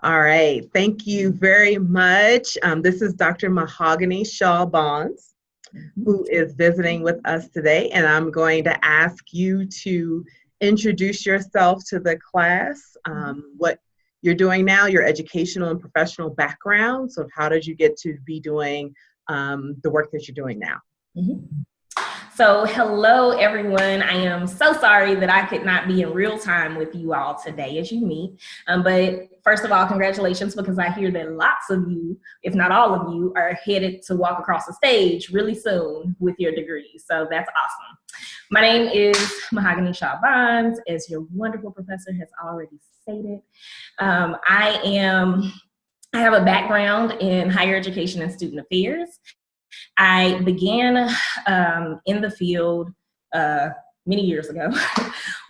All right. Thank you very much. This is Dr. Mahauganee Shaw Bonds, who is visiting with us today, and I'm going to ask you to introduce yourself to the class, what you're doing now, your educational and professional background. So how did you get to be doing the work that you're doing now? So hello, everyone. I am so sorry that I could not be in real time with you all today as you meet. But first of all, congratulations, because I hear that lots of you, if not all of you, are headed to walk across the stage really soon with your degrees. So that's awesome. My name is Mahauganee Shaw Bonds, as your wonderful professor has already stated. I have a background in higher education and student affairs. I began in the field many years ago,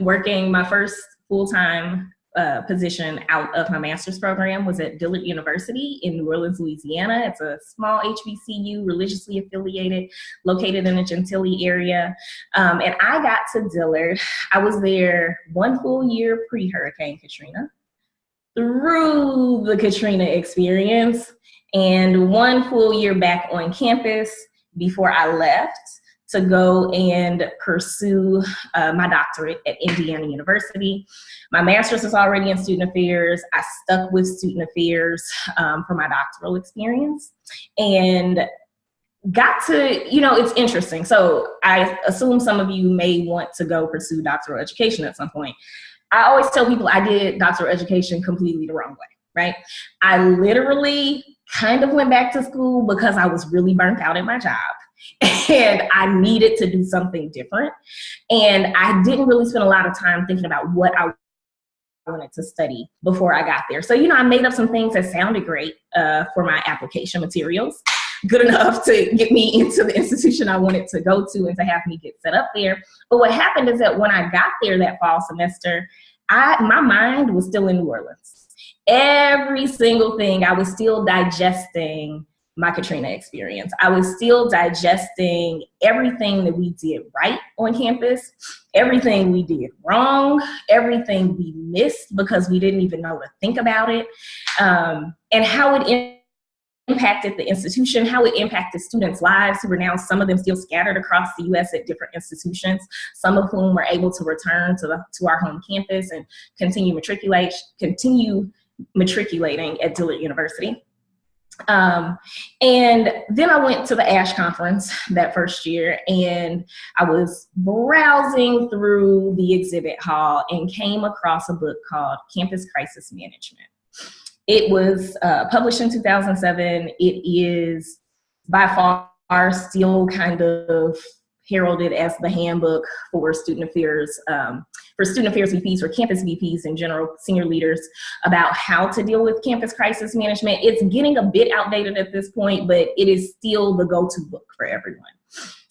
working my first full-time position out of my master's program was at Dillard University in New Orleans, Louisiana. It's a small HBCU, religiously affiliated, located in the Gentilly area. And I got to Dillard. I was there one full year pre-Hurricane Katrina, through the Katrina experience, and one full year back on campus before I left to go and pursue my doctorate at Indiana University. My master's is already in student affairs. I stuck with student affairs for my doctoral experience and got to, it's interesting. So I assume some of you may want to go pursue doctoral education at some point. I always tell people I did doctoral education completely the wrong way, right? I literally kind of went back to school because I was really burnt out at my job and I needed to do something different. And I didn't really spend a lot of time thinking about what I wanted to study before I got there. So, I made up some things that sounded great for my application materials, good enough to get me into the institution I wanted to go to and to have me get set up there. But what happened is that when I got there that fall semester, my mind was still in New Orleans. Every single thing, I was still digesting my Katrina experience. I was still digesting everything that we did right on campus, everything we did wrong, everything we missed because we didn't even know to think about it, and how it impacted the institution, how it impacted students' lives who were now, some of them still scattered across the U.S. at different institutions, some of whom were able to return to our home campus and continue matriculating at Dillard University. And then I went to the EDHE conference that first year, and I was browsing through the exhibit hall and came across a book called Campus Crisis Management. It was published in 2007. It is by far still kind of heralded as the handbook for student affairs VPs or campus VPs in general, senior leaders, about how to deal with campus crisis management. It's getting a bit outdated at this point, but it is still the go-to book for everyone.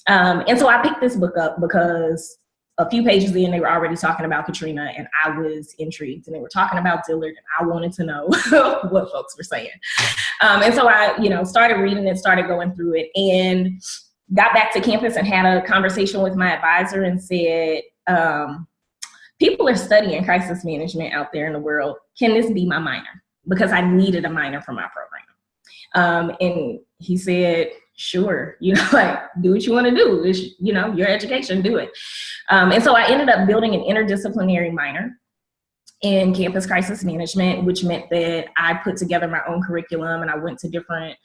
And so I picked this book up because a few pages in, they were already talking about Katrina, and I was intrigued, and they were talking about Dillard, and I wanted to know what folks were saying. And so I, started reading it, started going through it, and got back to campus and had a conversation with my advisor and said, people are studying crisis management out there in the world. Can this be my minor? Because I needed a minor for my program. And he said, sure, do what you want to do. It's, your education, do it. And so I ended up building an interdisciplinary minor in campus crisis management, which meant that I put together my own curriculum and I went to different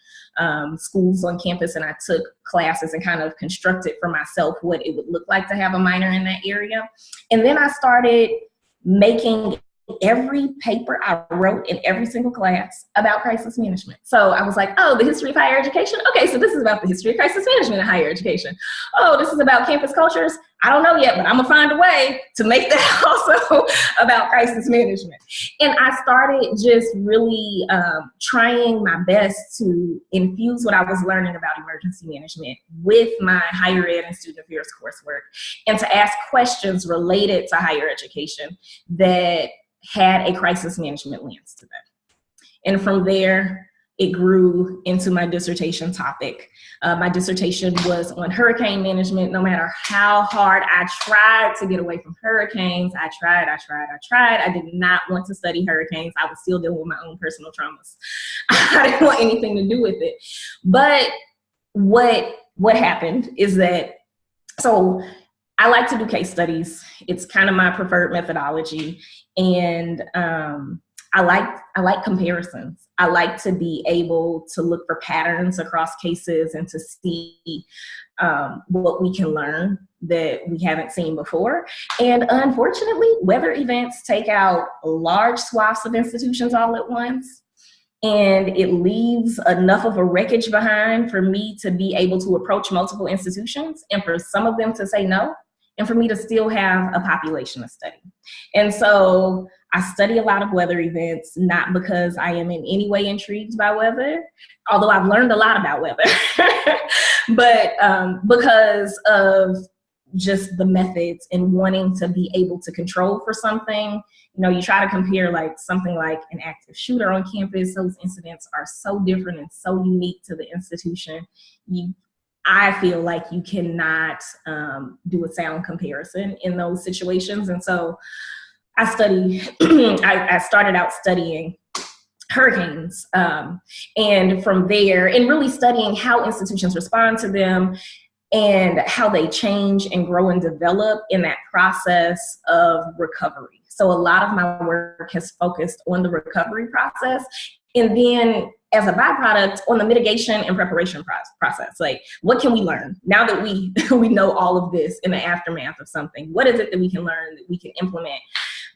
schools on campus and I took classes and kind of constructed for myself what it would look like to have a minor in that area. And then I started making every paper I wrote in every single class about crisis management. So I was like, oh, the history of higher education? Okay, so this is about the history of crisis management in higher education. Oh, this is about campus cultures? I don't know yet, but I'm gonna find a way to make that also about crisis management. And I started just really trying my best to infuse what I was learning about emergency management with my higher ed and student affairs coursework, and to ask questions related to higher education that had a crisis management lens to them. And from there, it grew into my dissertation topic. My dissertation was on hurricane management. No matter how hard I tried to get away from hurricanes, I tried. I did not want to study hurricanes. I was still dealing with my own personal traumas. I didn't want anything to do with it. But what happened is that, so I like to do case studies. It's kind of my preferred methodology. And I like comparisons. I like to be able to look for patterns across cases and to see what we can learn that we haven't seen before. And unfortunately, weather events take out large swaths of institutions all at once. And it leaves enough of a wreckage behind for me to be able to approach multiple institutions and for some of them to say no, and for me to still have a population to study. And so I study a lot of weather events, not because I am in any way intrigued by weather, although I've learned a lot about weather, but because of just the methods and wanting to be able to control for something. You know, you try to compare like something like an active shooter on campus. Those incidents are so different and so unique to the institution. I feel like you cannot do a sound comparison in those situations. And so I started out studying hurricanes. And from there, and really studying how institutions respond to them and how they change and grow and develop in that process of recovery. So a lot of my work has focused on the recovery process. And then as a byproduct on the mitigation and preparation process. Like, what can we learn now that we know all of this in the aftermath of something? What is it that we can learn that we can implement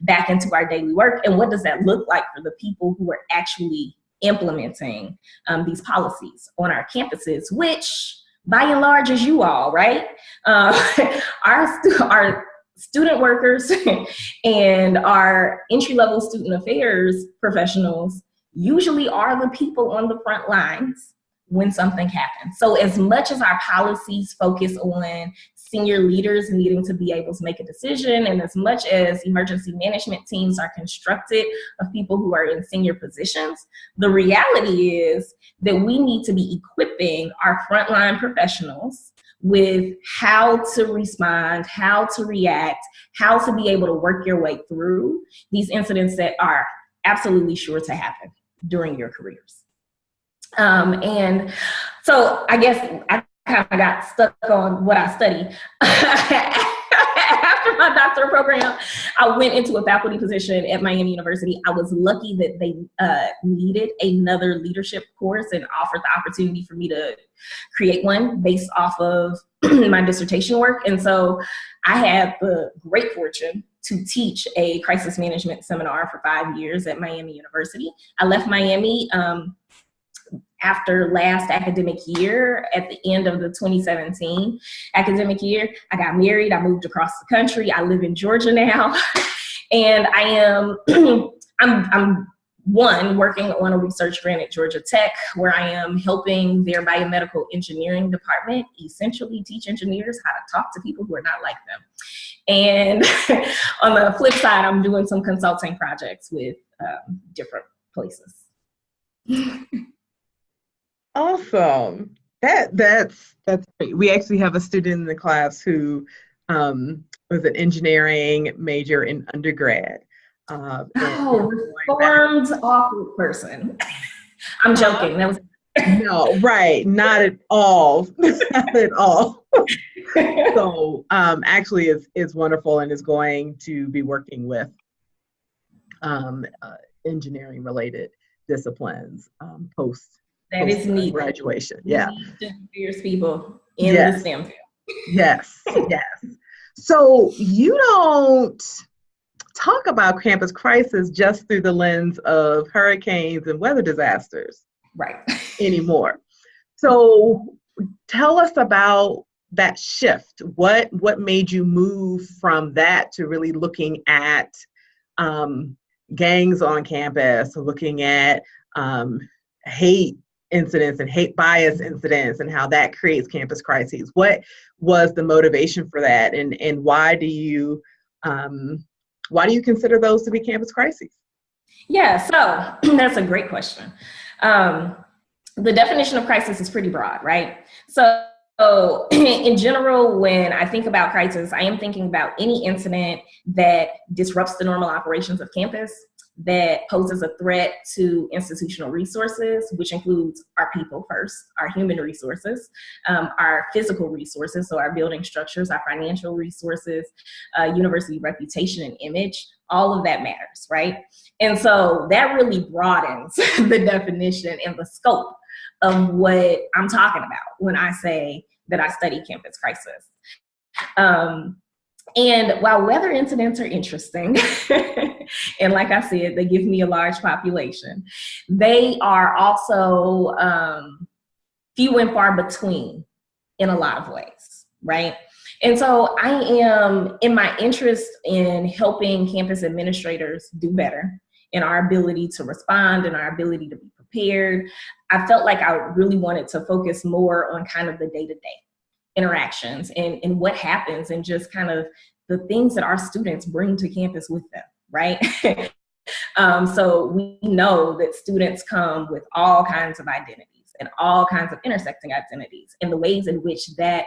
back into our daily work? And what does that look like for the people who are actually implementing these policies on our campuses, which by and large is you all, right? Our student workers and our entry-level student affairs professionals usually are the people on the front lines when something happens. So as much as our policies focus on senior leaders needing to be able to make a decision, and as much as emergency management teams are constructed of people who are in senior positions, the reality is that we need to be equipping our frontline professionals with how to respond, how to react, how to be able to work your way through these incidents that are absolutely sure to happen during your careers. And so I guess I kind of got stuck on what I study. After my doctoral program, I went into a faculty position at Miami University. I was lucky that they needed another leadership course and offered the opportunity for me to create one based off of my dissertation work. And so I had the great fortune to teach a crisis management seminar for 5 years at Miami University. I left Miami after last academic year, at the end of the 2017 academic year. I got married, I moved across the country. I live in Georgia now. And I am, I'm working on a research grant at Georgia Tech, where I am helping their biomedical engineering department essentially teach engineers how to talk to people who are not like them. And on the flip side, I'm doing some consulting projects with different places. Awesome. That's great. We actually have a student in the class who was an engineering major in undergrad. Reformed awkward person. I'm joking. That was no, right? Not at all. Not at all. So actually, is wonderful and is going to be working with engineering related disciplines post. That is neat. Graduation, yeah. Fierce people in the STEM field. Yes, yes. So you don't talk about campus crisis just through the lens of hurricanes and weather disasters, right? Anymore. So tell us about that shift. What made you move from that to really looking at gangs on campus, looking at hate incidents and hate bias incidents and how that creates campus crises? What was the motivation for that, and why do you consider those to be campus crises? Yeah, so that's a great question. the definition of crisis is pretty broad, right? So in general, when I think about crisis, I am thinking about any incident that disrupts the normal operations of campus, that poses a threat to institutional resources, which includes our people first, our human resources, our physical resources, so our building structures, our financial resources, university reputation and image, all of that matters, right? And so that really broadens the definition and the scope of what I'm talking about when I say that I study campus crisis. And while weather incidents are interesting, and like I said, they give me a large population, they are also few and far between in a lot of ways, right? And so I am, in my interest in helping campus administrators do better in our ability to respond and our ability to be prepared, I felt like I really wanted to focus more on kind of the day-to-day interactions and what happens and just kind of the things that our students bring to campus with them, right? So we know that students come with all kinds of identities and all kinds of intersecting identities, and the ways in which that,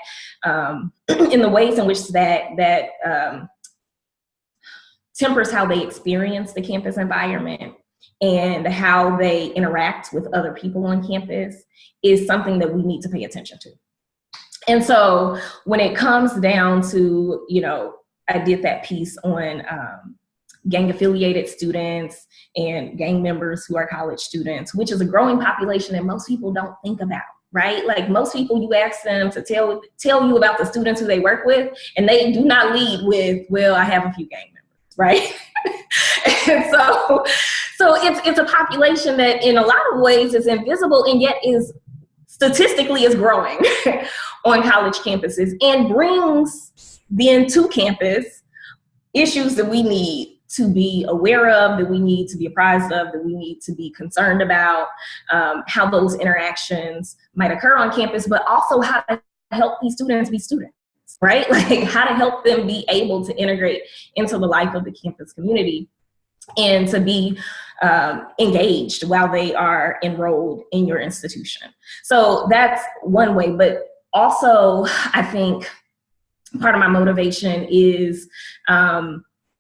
tempers how they experience the campus environment and how they interact with other people on campus is something that we need to pay attention to. And so when it comes down to, I did that piece on gang affiliated students and gang members who are college students, which is a growing population that most people don't think about, right? Like most people, you ask them to tell you about the students who they work with, and they do not lead with, well, I have a few gang members, right? And so it's a population that in a lot of ways is invisible and yet is statistically is growing on college campuses and brings then to campus issues that we need to be aware of, that we need to be apprised of, that we need to be concerned about, how those interactions might occur on campus, but also how to help these students be students, right? Like how to help them be able to integrate into the life of the campus community and to be engaged while they are enrolled in your institution. So that's one way, but also I think part of my motivation is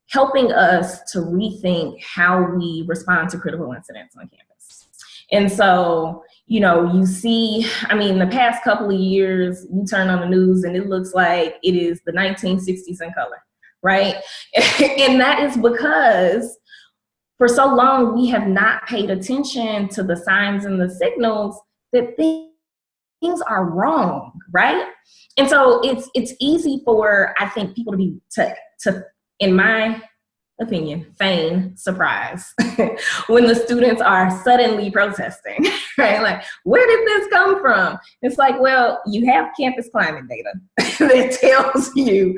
helping us to rethink how we respond to critical incidents on campus. And so, you see, the past couple of years, you turn on the news and it looks like it is the 1960s in color, right? And that is because for so long, we have not paid attention to the signs and the signals that things are wrong, right? And so it's easy for, I think, people to in my opinion, feign surprise when the students are suddenly protesting, right? Like, where did this come from? It's like, well, you have campus climate data that tells you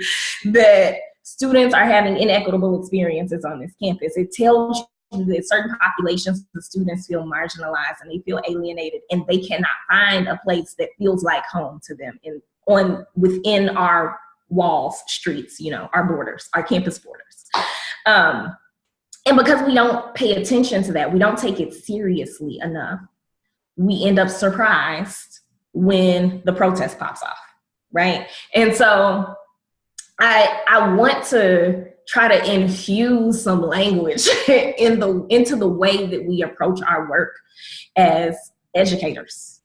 that students are having inequitable experiences on this campus. It tells you that certain populations of students feel marginalized and they feel alienated, and they cannot find a place that feels like home to them within our walls, streets, our borders, our campus borders. And because we don't pay attention to that, we don't take it seriously enough, we end up surprised when the protest pops off, right? And so I want to try to infuse some language into the way that we approach our work as educators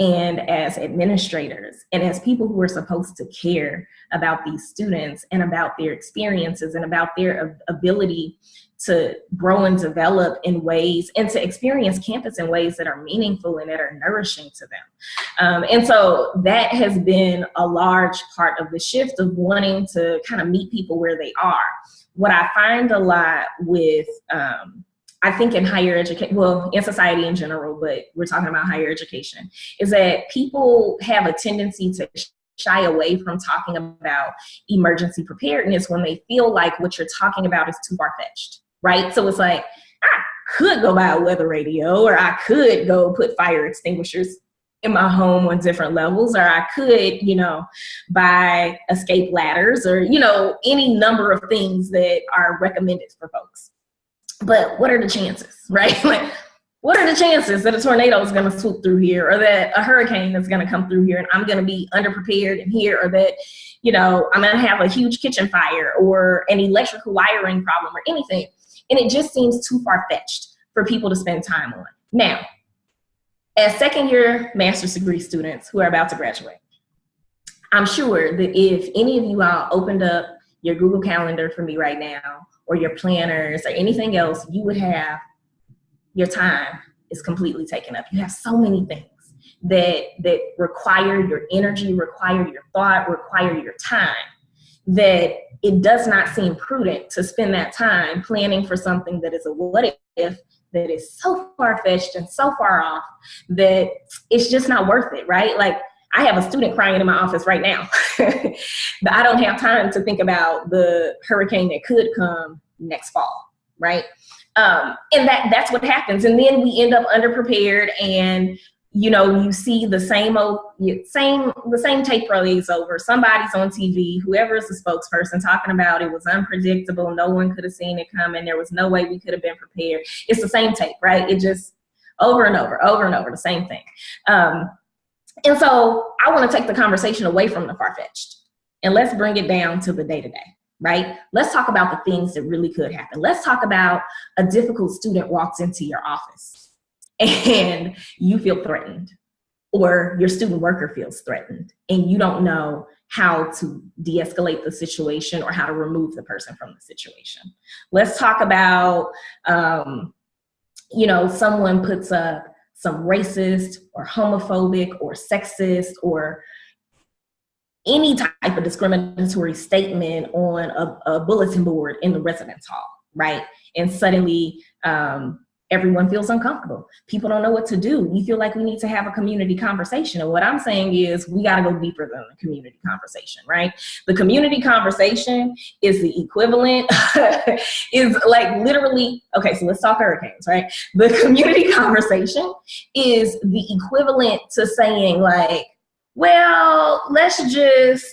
and as administrators and as people who are supposed to care about these students and about their experiences and about their ability to grow and develop in ways and to experience campus in ways that are meaningful and that are nourishing to them. And so that has been a large part of the shift of wanting to kind of meet people where they are. What I find a lot with, I think in higher education, well, in society in general, but we're talking about higher education, is that people have a tendency to shy away from talking about emergency preparedness when they feel like what you're talking about is too far-fetched, right? So it's like, I could go buy a weather radio, or I could go put fire extinguishers in my home on different levels, or I could, buy escape ladders, or, any number of things that are recommended for folks. But what are the chances, right? Like, what are the chances that a tornado is going to swoop through here, or that a hurricane is going to come through here and I'm going to be underprepared in here, or that, you know, I'm going to have a huge kitchen fire or an electrical wiring problem or anything. And it just seems too far-fetched for people to spend time on. Now, as second-year master's degree students who are about to graduate, I'm sure that if any of you all opened up your Google Calendar for me right now, or your planners or anything else, you would have your time is completely taken up. You have so many things that require your energy, require your thought, require your time, that it does not seem prudent to spend that time planning for something that is a what if, that is so far-fetched and so far off that it's just not worth it, right? Like, I have a student crying in my office right now. But I don't have time to think about the hurricane that could come next fall, right? And that's what happens. And then we end up underprepared, and you know, you see the same tape plays over. Somebody's on TV, whoever is the spokesperson, talking about it was unpredictable. No one could have seen it coming. There was no way we could have been prepared. It's the same tape, right? It just over and over, the same thing. And so I want to take the conversation away from the far-fetched, and let's bring it down to the day-to-day, right? Let's talk about the things that really could happen. Let's talk about a difficult student walks into your office and you feel threatened, or your student worker feels threatened, and you don't know how to de-escalate the situation or how to remove the person from the situation. Let's talk about, you know, someone puts up some racist or homophobic or sexist or any type of discriminatory statement on a bulletin board in the residence hall, right? And suddenly everyone feels uncomfortable. People don't know what to do. We feel like we need to have a community conversation. And what I'm saying is we got to go deeper than the community conversation, right? The community conversation is the equivalent, is like literally, okay, so let's talk hurricanes, right? The community conversation is the equivalent to saying like, well, let's just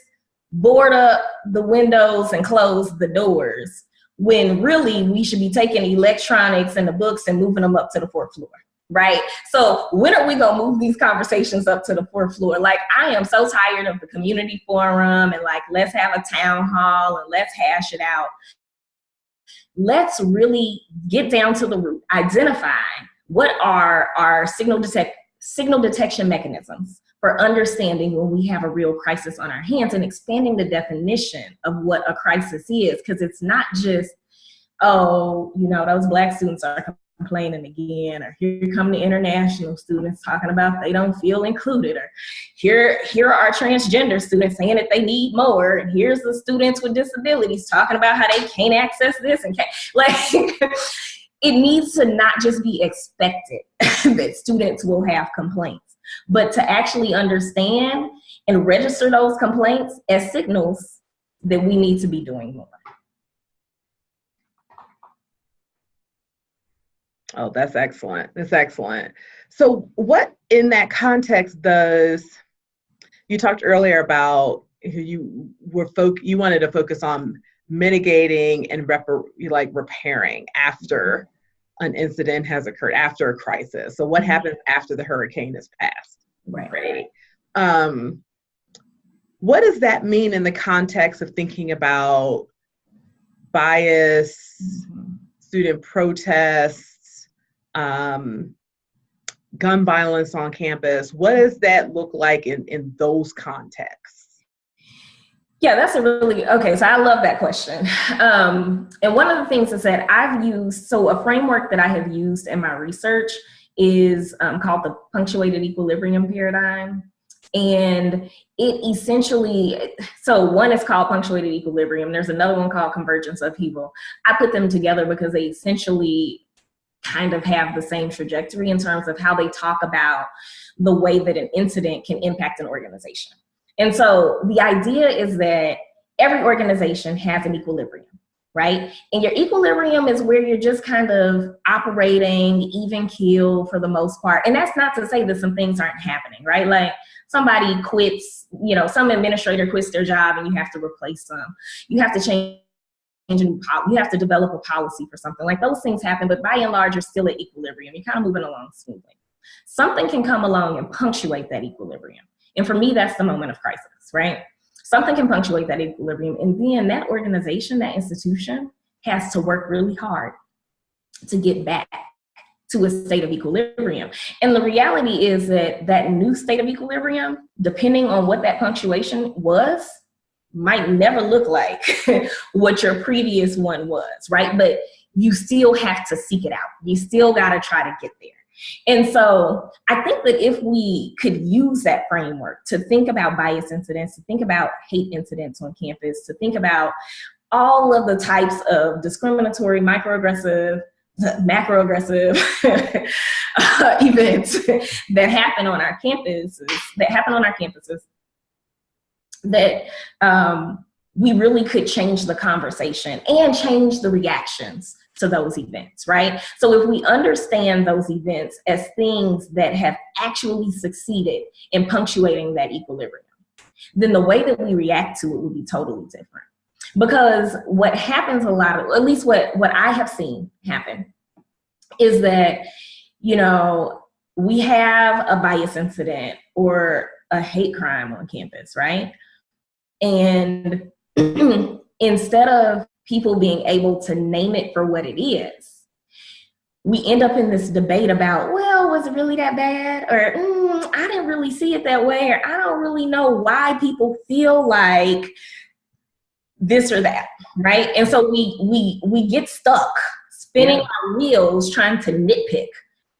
board up the windows and close the doors, when really we should be taking electronics and the books and moving them up to the fourth floor, right? So when are we gonna move these conversations up to the fourth floor? Like, I am so tired of the community forum and like, let's have a town hall and let's hash it out. Let's really get down to the root, identify what are our signal detection mechanisms for understanding when we have a real crisis on our hands, and expanding the definition of what a crisis is. Because it's not just, oh, you know, those Black students are complaining again, or here come the international students talking about they don't feel included, or here are our transgender students saying that they need more, and here's the students with disabilities talking about how they can't access this and can't, like, it needs to not just be expected that students will have complaints, but to actually understand and register those complaints as signals that we need to be doing more. Oh, that's excellent. That's excellent. So what in that context you talked earlier about you wanted to focus on mitigating and repairing after an incident has occurred, after a crisis. So what happens after the hurricane is passed? Right. What does that mean in the context of thinking about bias, student protests, gun violence on campus? What does that look like in those contexts? Yeah, that's okay, so I love that question. And one of the things is that I've used, so a framework that I have used in my research is called the punctuated equilibrium paradigm. And it essentially, so one is called punctuated equilibrium. There's another one called convergence upheaval. I put them together because they essentially kind of have the same trajectory in terms of how they talk about the way that an incident can impact an organization. And so the idea is that every organization has an equilibrium, right? And your equilibrium is where you're just kind of operating even keel for the most part. And that's not to say that some things aren't happening, right? Like somebody quits, you know, some administrator quits their job and you have to replace them. You have to change you have to develop a policy for something. Like those things happen, but by and large, you're still at equilibrium. You're kind of moving along smoothly. Something can come along and punctuate that equilibrium. And for me, that's the moment of crisis, right? Something can punctuate that equilibrium. And then that organization, that institution has to work really hard to get back to a state of equilibrium. And the reality is that that new state of equilibrium, depending on what that punctuation was, might never look like what your previous one was, right? But you still have to seek it out. You still got to try to get there. And so I think that if we could use that framework to think about bias incidents, to think about hate incidents on campus, to think about all of the types of discriminatory, microaggressive, macroaggressive events that happen on our campuses, that we really could change the conversation and change the reactions to those events, right? So if we understand those events as things that have actually succeeded in punctuating that equilibrium, then the way that we react to it will be totally different. Because what happens a lot, at least what I have seen happen, is that, you know, we have a bias incident or a hate crime on campus, right? And instead of people being able to name it for what it is, we end up in this debate about, well, was it really that bad? Or I didn't really see it that way, or I don't really know why people feel like this or that, right? And so we get stuck spinning our wheels trying to nitpick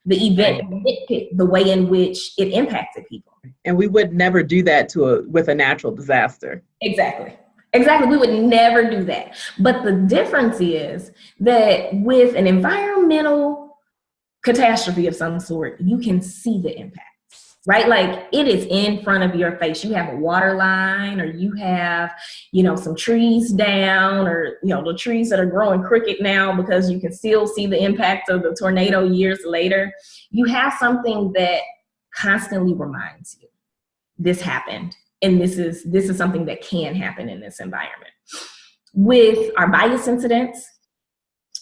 the event, nitpick the way in which it impacted people. And we would never do that with a natural disaster. Exactly. We would never do that. But the difference is that with an environmental catastrophe of some sort, you can see the impact, right? Like it is in front of your face. You have a water line, or you have, you know, some trees down, or, you know, the trees that are growing crooked now because you can still see the impact of the tornado years later. You have something that constantly reminds you this happened. And this is something that can happen in this environment. With our bias incidents,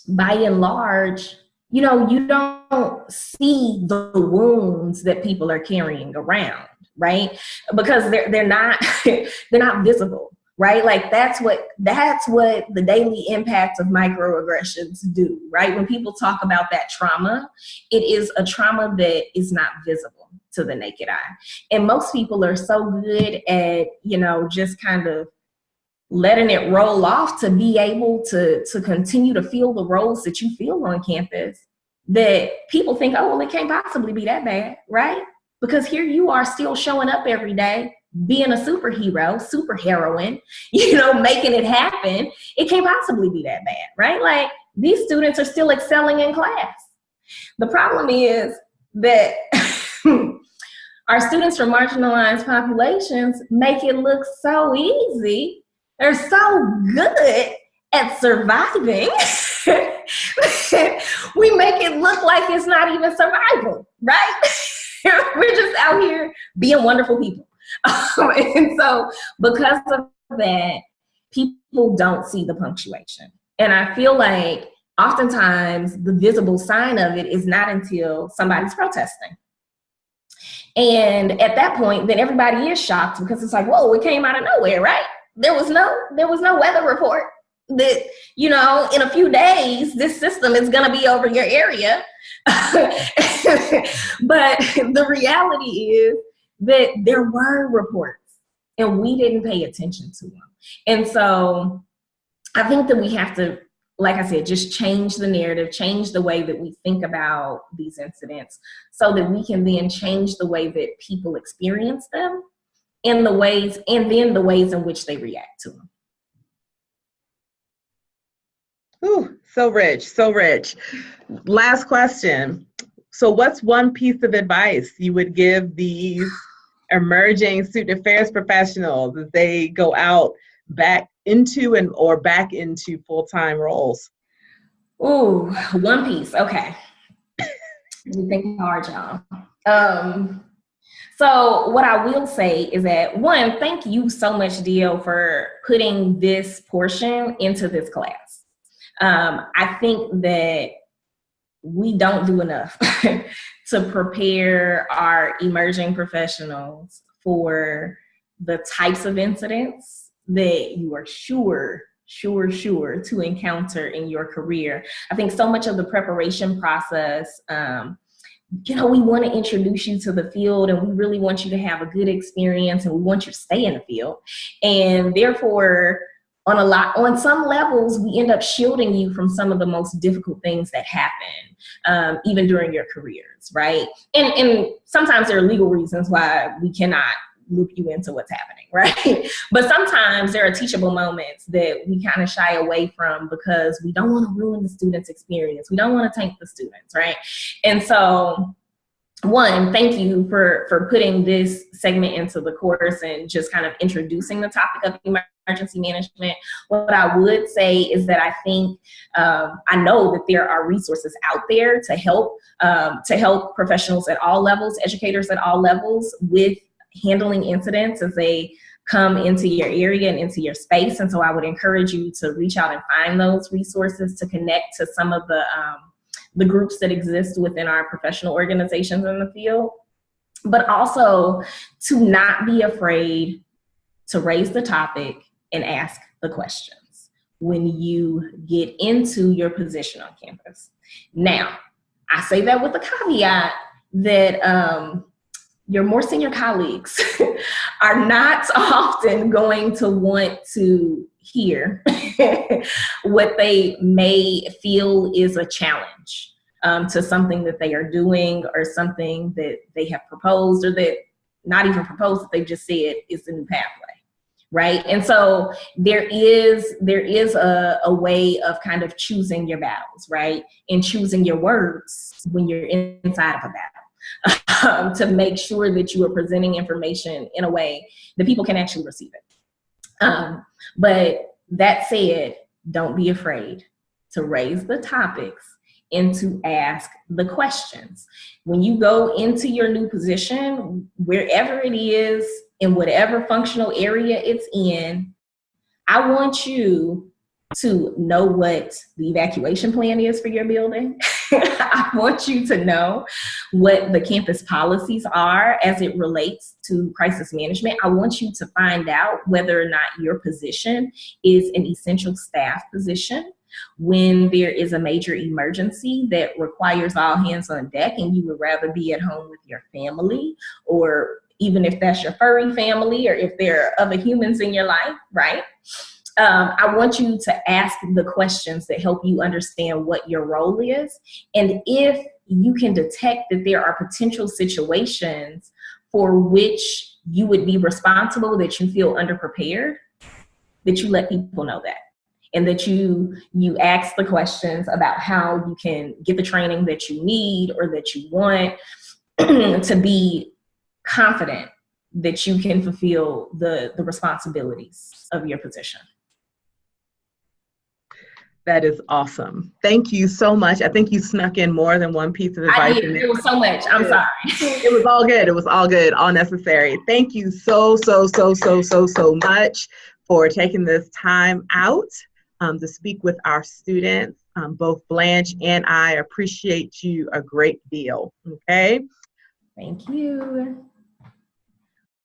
by and large, you know, you don't see the wounds that people are carrying around, right? Because they're not they're not visible, right? Like that's what the daily impact of microaggressions do, right? When people talk about that trauma, it is a trauma that is not visible to the naked eye. And most people are so good at, you know, just kind of letting it roll off to be able to continue to feel the roles that you feel on campus, that people think, oh, well, it can't possibly be that bad, right? Because here you are still showing up every day, being a superhero, superheroine, you know, making it happen. It can't possibly be that bad, right? Like these students are still excelling in class. The problem is that our students from marginalized populations make it look so easy. They're so good at surviving. We make it look like it's not even survival, right? We're just out here being wonderful people. And so because of that, people don't see the punctuation. And I feel like oftentimes the visible sign of it is not until somebody's protesting. And at that point, then everybody is shocked because it's like, whoa, it came out of nowhere, right? There was no weather report that, you know, in a few days, this system is going to be over your area. But the reality is that there were reports and we didn't pay attention to them. And so I think that we have to, like I said, just change the narrative, change the way that we think about these incidents so that we can then change the way that people experience them and the ways in which they react to them. Ooh, so rich, so rich. Last question. So what's one piece of advice you would give these emerging student affairs professionals as they go out back into full-time roles? Ooh, one piece. Okay. Let me think hard, y'all. So what I will say is that, one, thank you so much, Dio, for putting this portion into this class. I think that we don't do enough to prepare our emerging professionals for the types of incidents that you are sure to encounter in your career. I think so much of the preparation process, we want to introduce you to the field, and we really want you to have a good experience, and we want you to stay in the field. And therefore, on some levels, we end up shielding you from some of the most difficult things that happen, even during your careers, right? And sometimes there are legal reasons why we cannot loop you into what's happening, right? But sometimes there are teachable moments that we kind of shy away from because we don't want to ruin the student's experience. We don't want to tank the students, right? And so, one, thank you for putting this segment into the course and just kind of introducing the topic of emergency management. What I would say is that I think, I know that there are resources out there to help professionals at all levels, educators at all levels, with handling incidents as they come into your area and into your space. And so I would encourage you to reach out and find those resources, to connect to some of the groups that exist within our professional organizations in the field, but also to not be afraid to raise the topic and ask the questions when you get into your position on campus. Now, I say that with the caveat that your more senior colleagues are not often going to want to hear what they may feel is a challenge to something that they are doing, or something that they have proposed, or that not even proposed, that they've just said is the new pathway, right? And so there is a way of kind of choosing your battles, right? And choosing your words when you're inside of a battle. To make sure that you are presenting information in a way that people can actually receive it. But that said, don't be afraid to raise the topics and to ask the questions. When you go into your new position, wherever it is, in whatever functional area it's in, I want you to know what the evacuation plan is for your building. I want you to know what the campus policies are as it relates to crisis management. I want you to find out whether or not your position is an essential staff position when there is a major emergency that requires all hands on deck and you would rather be at home with your family, or even if that's your furry family, or if there are other humans in your life, right? I want you to ask the questions that help you understand what your role is. And if you can detect that there are potential situations for which you would be responsible, that you feel underprepared, that you let people know that. And that you ask the questions about how you can get the training that you need or that you want to be confident that you can fulfill the responsibilities of your position. That is awesome. Thank you so much. I think you snuck in more than one piece of advice. I did. It was so much. I'm sorry. It was all good. It was all good, all necessary. Thank you so much for taking this time out to speak with our students. Both Blanche and I appreciate you a great deal. Okay. Thank you.